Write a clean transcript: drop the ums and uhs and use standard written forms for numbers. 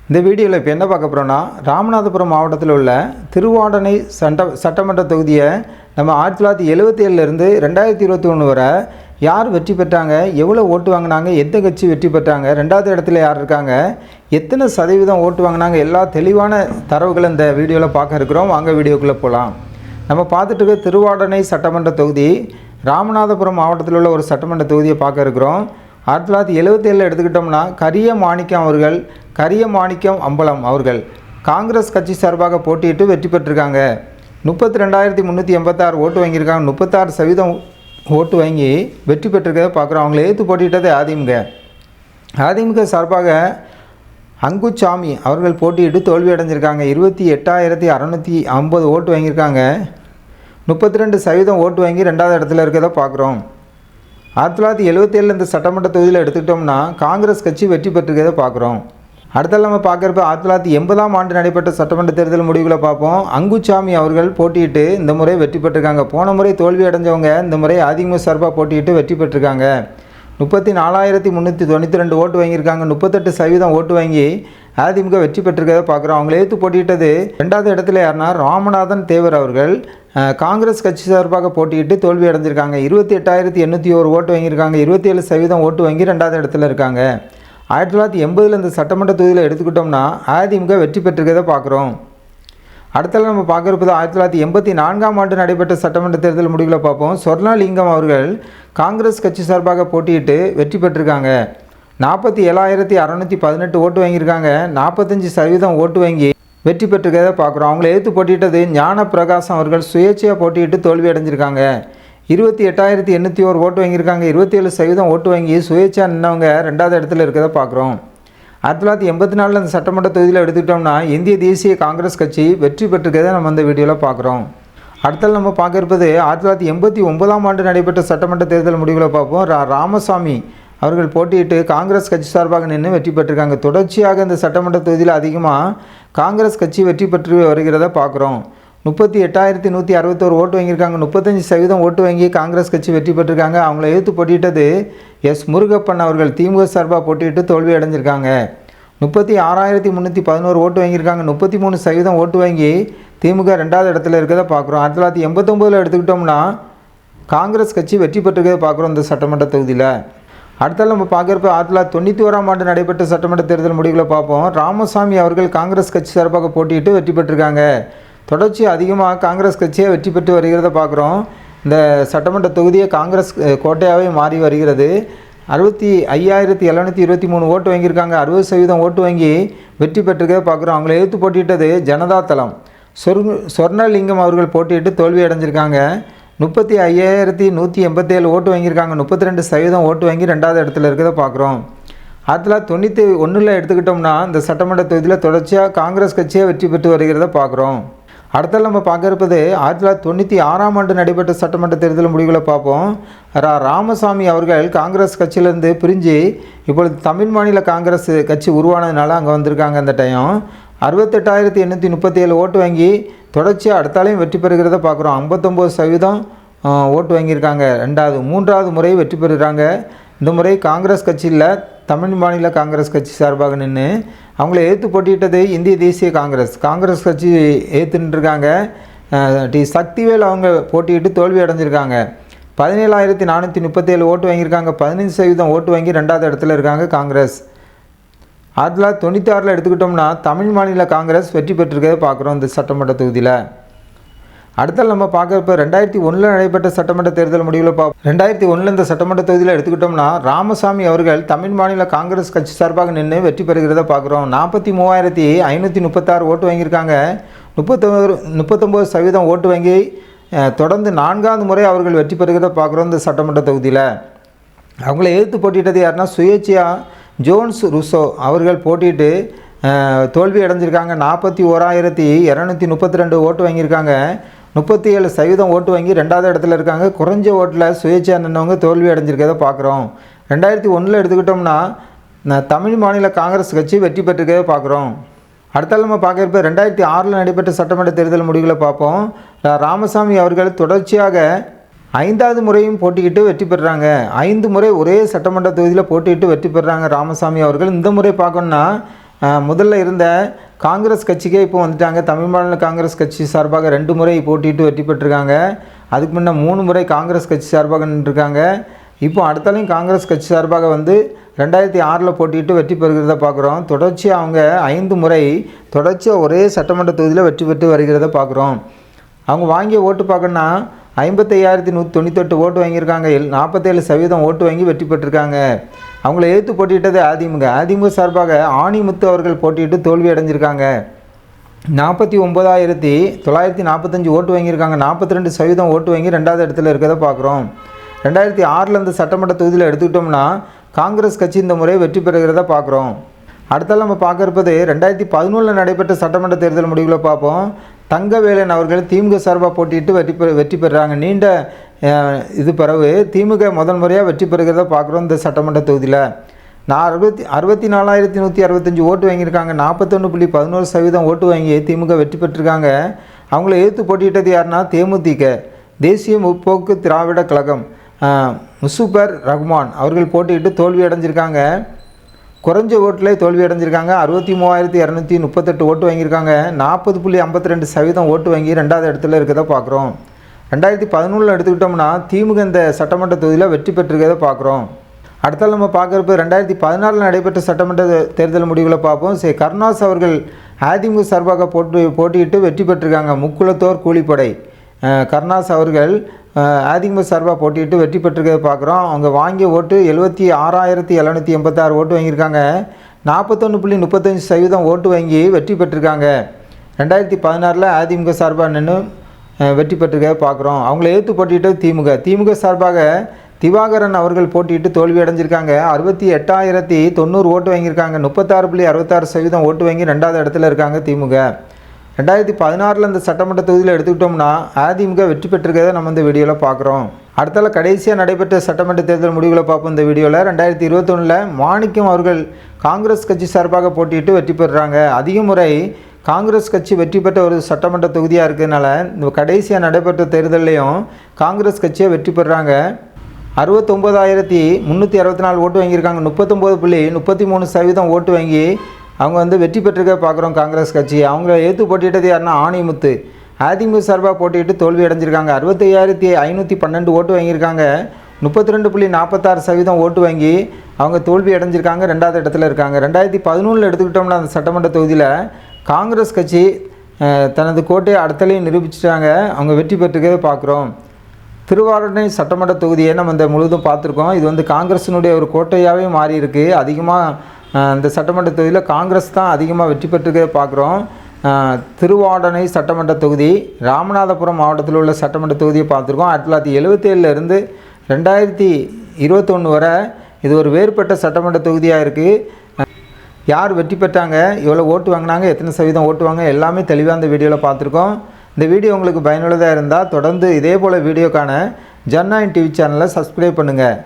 இந்த வீடியோவில் இப்போ என்ன பார்க்க போகிறோன்னா, ராமநாதபுரம் மாவட்டத்தில் உள்ள திருவாடனை சட்டமன்ற தொகுதியை நம்ம 1977 2021 வரை யார் வெற்றி பெற்றாங்க, எவ்வளோ ஓட்டு வாங்கினாங்க, எந்த கட்சி வெற்றி பெற்றாங்க, ரெண்டாவது இடத்துல யார் இருக்காங்க, எத்தனை சதவீதம் ஓட்டு வாங்கினாங்க, எல்லா தெளிவான தரவுகளை இந்த வீடியோவில் பார்க்க இருக்கிறோம். வாங்க வீடியோக்குள்ளே போகலாம். நம்ம பார்த்துட்டு இருக்க திருவாடனை சட்டமன்ற தொகுதி ராமநாதபுரம் மாவட்டத்தில் உள்ள ஒரு சட்டமன்ற தொகுதியை பார்க்க இருக்கிறோம். 1977 எடுத்துக்கிட்டோம்னா கரிய மாணிக்கம் அம்பலம் அவர்கள் காங்கிரஸ் கட்சி சார்பாக போட்டியிட்டு வெற்றி பெற்றிருக்காங்க. 32,386 ஓட்டு வாங்கியிருக்காங்க. 36% ஓட்டு வாங்கி வெற்றி பெற்றிருக்கிறத பார்க்குறோம். அவங்கள ஏற்று போட்டியிட்டது அதிமுக சார்பாக அங்குச்சாமி அவர்கள் போட்டியிட்டு தோல்வி அடைஞ்சிருக்காங்க. 28,650 ஓட்டு வாங்கியிருக்காங்க. 32% ஓட்டு வாங்கி ரெண்டாவது இடத்துல இருக்கிறத பார்க்குறோம். 1977 இந்த சட்டமன்ற தொகுதியில் எடுத்துக்கிட்டோம்னா காங்கிரஸ் கட்சி வெற்றி பெற்றிருக்கிறத பார்க்குறோம். அடுத்த நம்ம பார்க்குறப்ப 1980 நடைபெற்ற சட்டமன்ற தேர்தல் முடிவுகளை பார்ப்போம். அங்குச்சாமி அவர்கள் போட்டியிட்டு இந்த முறை வெற்றி பெற்றிருக்காங்க. போன முறை தோல்வி அடைஞ்சவங்க இந்த முறை அதிமுக சார்பாக போட்டியிட்டு வெற்றி பெற்றிருக்காங்க. 34,392 ஓட்டு வாங்கியிருக்காங்க. 38% ஓட்டு வாங்கி அதிமுக வெற்றி பெற்றிருக்கிறத பார்க்குறோம். அவங்கள ஏற்று போட்டியிட்டது ரெண்டாவது இடத்துல யாருன்னா ராமநாதன் தேவர் அவர்கள் காங்கிரஸ் கட்சி சார்பாக போட்டியிட்டு தோல்வி அடைஞ்சிருக்காங்க. 28,801 ஓட்டு வாங்கியிருக்காங்க. 27% ஓட்டு வாங்கி ரெண்டாவது இடத்துல இருக்காங்க. 1980 இந்த சட்டமன்ற தொகுதியில் எடுத்துக்கிட்டோம்னா அதிமுக வெற்றி பெற்றிருக்கிறத பார்க்குறோம். அடுத்தது நம்ம பார்க்குறப்ப 1984 நடைபெற்ற சட்டமன்ற தேர்தல் முடிவுகளை பார்ப்போம். சொர்ணலிங்கம் அவர்கள் காங்கிரஸ் கட்சி சார்பாக போட்டியிட்டு வெற்றி பெற்றிருக்காங்க. 47,618 ஓட்டு வாங்கியிருக்காங்க. 45% ஓட்டு வாங்கி வெற்றி பெற்றிருக்கிறத பார்க்குறோம். அவங்கள ஏற்று போட்டியிட்டது ஞான பிரகாசம் அவர்கள் சுயேட்சையாக போட்டியிட்டு தோல்வி அடைஞ்சிருக்காங்க. 28,801 ஓட்டு வாங்கியிருக்காங்க. 27% ஓட்டு வாங்கி சுயேட்சையாக நின்றவங்க ரெண்டாவது இடத்துல இருக்கிறத பார்க்குறோம். 1984 இந்த சட்டமன்ற தொகுதியில் எடுத்துக்கிட்டோம்னா இந்திய தேசிய காங்கிரஸ் கட்சி வெற்றி பெற்றிருக்கிறத நம்ம இந்த வீடியோவில் பார்க்குறோம். அடுத்தது நம்ம பார்க்குறது 1989 நடைபெற்ற சட்டமன்ற தேர்தல் முடிவுகளை பார்ப்போம். ராமசாமி அவர்கள் போட்டியிட்டு காங்கிரஸ் கட்சி சார்பாக நின்று வெற்றி பெற்றிருக்காங்க. தொடர்ச்சியாக இந்த சட்டமன்ற தொகுதியில் அதிகமாக காங்கிரஸ் கட்சி வெற்றி பெற்று வருகிறத பார்க்குறோம். 38,161 ஓட்டு வாங்கியிருக்காங்க. 35% ஓட்டு வாங்கி காங்கிரஸ் கட்சி வெற்றி பெற்றிருக்காங்க. அவங்கள ஏற்று போட்டியிட்டது முருகப்பன் அவர்கள் திமுக சார்பாக போட்டியிட்டு தோல்வி அடைஞ்சிருக்காங்க. 36,311 ஓட்டு வாங்கியிருக்காங்க. 33% ஓட்டு வாங்கி திமுக ரெண்டாவது இடத்துல இருக்கிறத பார்க்குறோம். 1989 எடுத்துக்கிட்டோம்னா காங்கிரஸ் கட்சி வெற்றி பெற்றிருக்கிறத பார்க்குறோம் இந்த சட்டமன்ற தொகுதியில். அடுத்தாலும் நம்ம பார்க்குறப்ப 1991 நடைபெற்ற சட்டமன்ற தேர்தல் முடிவுகளை பார்ப்போம். ராமசாமி அவர்கள் காங்கிரஸ் கட்சி சார்பாக போட்டியிட்டு வெற்றி பெற்றிருக்காங்க. தொடர்ச்சி அதிகமாக காங்கிரஸ் கட்சியை வெற்றி பெற்று வருகிறத பார்க்குறோம். இந்த சட்டமன்ற தொகுதியை காங்கிரஸ் கோட்டையாகவே மாறி வருகிறது. 65,723 ஓட்டு வாங்கியிருக்காங்க. 60% ஓட்டு வாங்கி வெற்றி பெற்றிருக்கிறத பார்க்குறோம். அவங்கள எதிர்த்து போட்டியிட்டது ஜனதா தளம் சொர்ணலிங்கம் அவர்கள் போட்டியிட்டு தோல்வி அடைஞ்சிருக்காங்க. 35,187 ஓட்டு வாங்கியிருக்காங்க. 32% ஓட்டு வாங்கி ரெண்டாவது இடத்துல இருக்கிறத பார்க்குறோம். 1991 எடுத்துக்கிட்டோம்னா இந்த சட்டமன்ற தொகுதியில் தொடர்ச்சியாக காங்கிரஸ் கட்சியை வெற்றி பெற்று வருகிறத பார்க்குறோம். அடுத்தது நம்ம பார்க்குறது 1996 நடைபெற்ற சட்டமன்ற தேர்தல் முடிவுகளை பார்ப்போம். ராமசாமி அவர்கள் காங்கிரஸ் கட்சியிலேருந்து பிரிஞ்சு இப்பொழுது தமிழ் மாநில காங்கிரஸ் கட்சி உருவானதுனால அங்கே வந்திருக்காங்க. அந்த டைம் 68,837 ஓட்டு வாங்கி தொடர்ச்சியாக அடுத்தாலையும் வெற்றி பெறுகிறத பார்க்குறோம். 59% ஓட்டு வாங்கியிருக்காங்க. மூன்றாவது முறை வெற்றி பெறுகிறாங்க. இந்த முறை காங்கிரஸ் கட்சியில் தமிழ் மாநில காங்கிரஸ் கட்சி சார்பாக நின்று அவங்கள ஏற்று போட்டியிட்டது இந்திய தேசிய காங்கிரஸ் கட்சி ஏற்றுன்ட்ருக்காங்க. சக்திவேல் அவங்க போட்டியிட்டு தோல்வி அடைஞ்சிருக்காங்க. 17,437 ஓட்டு வாங்கியிருக்காங்க. 15% ஓட்டு வாங்கி ரெண்டாவது இடத்துல இருக்காங்க காங்கிரஸ். 1996 எடுத்துக்கிட்டோம்னா தமிழ் மாநில காங்கிரஸ் வெற்றி பெற்றிருக்கிறத பார்க்குறோம் இந்த சட்டமன்ற தொகுதியில். அடுத்தால் நம்ம பார்க்குறப்ப 2001 நடைபெற்ற சட்டமன்ற தேர்தல் முடிவில் 2001 இந்த சட்டமன்ற தொகுதியில் எடுத்துக்கிட்டோம்னா ராமசாமி அவர்கள் தமிழ் மாநில காங்கிரஸ் கட்சி சார்பாக நின்று வெற்றி பெறுகிறத பார்க்குறோம். 43,536 ஓட்டு வாங்கியிருக்காங்க. 39% ஓட்டு வாங்கி தொடர்ந்து 4வது முறை அவர்கள் வெற்றி பெறுகிறத பார்க்குறோம் இந்த சட்டமன்ற தொகுதியில். அவங்கள எதிர்த்து போட்டியிட்டது யாருன்னா சுயேட்சையாக ஜோன்ஸ் ருசோ அவர்கள் போட்டிட்டு தோல்வி அடைஞ்சிருக்காங்க. 41,232 ஓட்டு வாங்கியிருக்காங்க. 37% ஓட்டு வாங்கி ரெண்டாவது இடத்துல இருக்காங்க. குறைஞ்ச ஓட்டில் சுயேட்சையாக நின்றவங்க தோல்வி அடைஞ்சிருக்கிறத பார்க்குறோம். 2001 எடுத்துக்கிட்டோம்னா தமிழ் மாநில காங்கிரஸ் கட்சி வெற்றி பெற்றிருக்கிறத பார்க்குறோம். அடுத்தால் நம்ம பார்க்குறப்ப 2006 நடைபெற்ற சட்டமன்ற தேர்தல் முடிவுகளை பார்ப்போம். ராமசாமி அவர்கள் தொடர்ச்சியாக 5வது முறையும் போட்டிக்கிட்டு வெற்றி பெறுறாங்க. 5 முறை ஒரே சட்டமன்ற தொகுதியில் போட்டியிட்டு வெற்றி பெறுறாங்க ராமசாமி அவர்கள். இந்த முறை பார்க்கணுன்னா முதல்ல இருந்த காங்கிரஸ் கட்சிக்கே இப்போ வந்துட்டாங்க. தமிழ் மாநில காங்கிரஸ் கட்சி சார்பாக 2 முறை போட்டியிட்டு வெற்றி பெற்றிருக்காங்க. அதுக்கு முன்னே 3 முறை காங்கிரஸ் கட்சி சார்பாக நின்றுருக்காங்க. இப்போ அடுத்தாலையும் காங்கிரஸ் கட்சி சார்பாக வந்து 2006 போட்டியிட்டு வெற்றி பெறுகிறத பார்க்குறோம். தொடர்ச்சியாக அவங்க 5 முறை தொடர்ச்சியாக ஒரே சட்டமன்ற தொகுதியில் வெற்றி பெற்று வருகிறத பார்க்குறோம். அவங்க வாங்கிய ஓட்டு பார்க்கணுன்னா 55,198 ஓட்டு வாங்கியிருக்காங்க. 47% ஓட்டு வாங்கி வெற்றி பெற்றிருக்காங்க. அவங்கள எதிர்த்து போட்டியிட்டது அதிமுக சார்பாக ஆணிமுத்து அவர்கள் போட்டியிட்டு தோல்வி அடைஞ்சிருக்காங்க. 49,945 ஓட்டு வாங்கியிருக்காங்க. 42% ஓட்டு வாங்கி 2வது இடத்துல இருக்கிறத பார்க்குறோம். 2006 இந்த சட்டமன்ற தொகுதியில் எடுத்துக்கிட்டோம்னா காங்கிரஸ் கட்சி இந்த முறை வெற்றி பெறுகிறத பார்க்குறோம். அடுத்தால நம்ம பார்க்க இருப்பது 2011 நடைபெற்ற சட்டமன்ற தேர்தல் முடிவுகளை பார்ப்போம். தங்கவேலன் அவர்கள் திமுக சார்பாக போட்டியிட்டு வெற்றி பெறுறாங்க. நீண்ட இது பிறகு திமுக முதல் முறையாக வெற்றி பெறுகிறத பார்க்குறோம். இந்த சட்டமன்ற தொகுதியில் 64,165 ஓட்டு வாங்கியிருக்காங்க. 41.11% ஓட்டு வாங்கி திமுக வெற்றி பெற்றிருக்காங்க. அவங்கள எதிர்த்து போட்டியிட்டது யாருன்னா தேமுதிக, தேசிய முற்போக்கு திராவிட கழகம், முசுபர் ரஹ்மான் அவர்கள் போட்டியிட்டு தோல்வி அடைஞ்சிருக்காங்க. குறைஞ்ச ஓட்டில் தோல்வி அடைஞ்சிருக்காங்க. 63,238 ஓட்டு வாங்கியிருக்காங்க. 40.52% ஓட்டு வாங்கி 2வது இடத்துல இருக்கிறத பார்க்குறோம். 2011 எடுத்துக்கிட்டோம்னா திமுக இந்த சட்டமன்ற தொகுதியில் வெற்றி பெற்றிருக்கிறத பார்க்குறோம். அடுத்தால் நம்ம பார்க்குறப்ப 2016 நடைபெற்ற சட்டமன்ற தேர்தல் முடிவுகளை பார்ப்போம். கருணாஸ் அவர்கள் அதிமுக சார்பாக போட்டியிட்டு வெற்றி பெற்றிருக்காங்க. முக்குளத்தோர் கூலிப்படை கருணாஸ் அவர்கள் அதிமுக சார்பாக போட்டியிட்டு வெற்றி பெற்றிருக்கிறத பார்க்குறோம். அவங்க வாங்கிய ஓட்டு 76,786 ஓட்டு வாங்கியிருக்காங்க. 41.35% ஓட்டு வாங்கி வெற்றி பெற்றிருக்காங்க. 2016 அதிமுக சார்பாக நின்று வெற்றி பெற்றிருக்கிறத பார்க்குறோம். அவங்கள எதிர்த்து போட்டியிட்டது திமுக சார்பாக திவாகரன் அவர்கள் போட்டியிட்டு தோல்வி அடைஞ்சிருக்காங்க. 68,090 ஓட்டு வாங்கியிருக்காங்க. 36.66% ஓட்டு வாங்கி 2வது இடத்துல இருக்காங்க திமுக. 2016 இந்த சட்டமன்ற தொகுதியில் எடுத்துக்கிட்டோம்னா அதிமுக வெற்றி பெற்றிருக்கிறத நம்ம இந்த வீடியோவில் பார்க்குறோம். அடுத்தால கடைசியாக நடைபெற்ற சட்டமன்ற தேர்தல் முடிவுகளை பார்ப்போம். இந்த வீடியோவில் 2021 மாணிக்கம் அவர்கள் காங்கிரஸ் கட்சி சார்பாக போட்டியிட்டு வெற்றி பெறுறாங்க. அதிக முறை காங்கிரஸ் கட்சி வெற்றி பெற்ற ஒரு சட்டமன்ற தொகுதியாக இருக்கிறதுனால இந்த கடைசியாக நடைபெற்ற தேர்தலையும் காங்கிரஸ் கட்சியை வெற்றி பெறுறாங்க. 69,364 ஓட்டு வாங்கியிருக்காங்க. 39.33% ஓட்டு வாங்கி அவங்க வந்து வெற்றி பெற்றிருக்க பார்க்குறோம் காங்கிரஸ் கட்சி. அவங்கள எதிர்த்து போட்டியிட்டது யாருன்னா ஆணிமுத்து அதிமுக சார்பாக போட்டியிட்டு தோல்வி அடைஞ்சிருக்காங்க. 65,512 ஓட்டு வாங்கியிருக்காங்க. 32.46% ஓட்டு வாங்கி அவங்க தோல்வி அடைஞ்சிருக்காங்க. 2வது இடத்துல இருக்காங்க. 2011 எடுத்துக்கிட்டோம்னா அந்த சட்டமன்ற தொகுதியில் காங்கிரஸ் கட்சி தனது கோட்டையை அடுத்தலையும் நிரூபிச்சிட்டாங்க. அவங்க வெற்றி பெற்றிருக்கிறத பார்க்குறோம். திருவாரூரணை சட்டமன்ற தொகுதியை நம்ம இந்த முழுவதும் பார்த்துருக்கோம். இது வந்து காங்கிரஸினுடைய ஒரு கோட்டையாகவே மாறி இருக்குது. அதிகமாக இந்த சட்டமன்ற தொகுதியில் காங்கிரஸ் தான் அதிகமாக வெற்றி பெற்றிருக்கிறத பார்க்குறோம். திருவாடனை சட்டமன்ற தொகுதி ராமநாதபுரம் மாவட்டத்தில் உள்ள சட்டமன்ற தொகுதியை பார்த்துருக்கோம். 1977 2021 வரை இது ஒரு வேறுபட்ட சட்டமன்ற தொகுதியாக இருக்குது. யார் வெற்றி பெற்றாங்க, எவ்வளோ ஓட்டு வாங்கினாங்க, எத்தனை சதவீதம் ஓட்டு வாங்க எல்லாமே தெளிவாக இந்த வீடியோவில் பார்த்துருக்கோம். இந்த வீடியோ உங்களுக்கு பயனுள்ளதாக இருந்தால் தொடர்ந்து இதே போல் வீடியோக்கான ஜன்9 டிவி சேனலை சப்ஸ்கிரைப் பண்ணுங்கள்.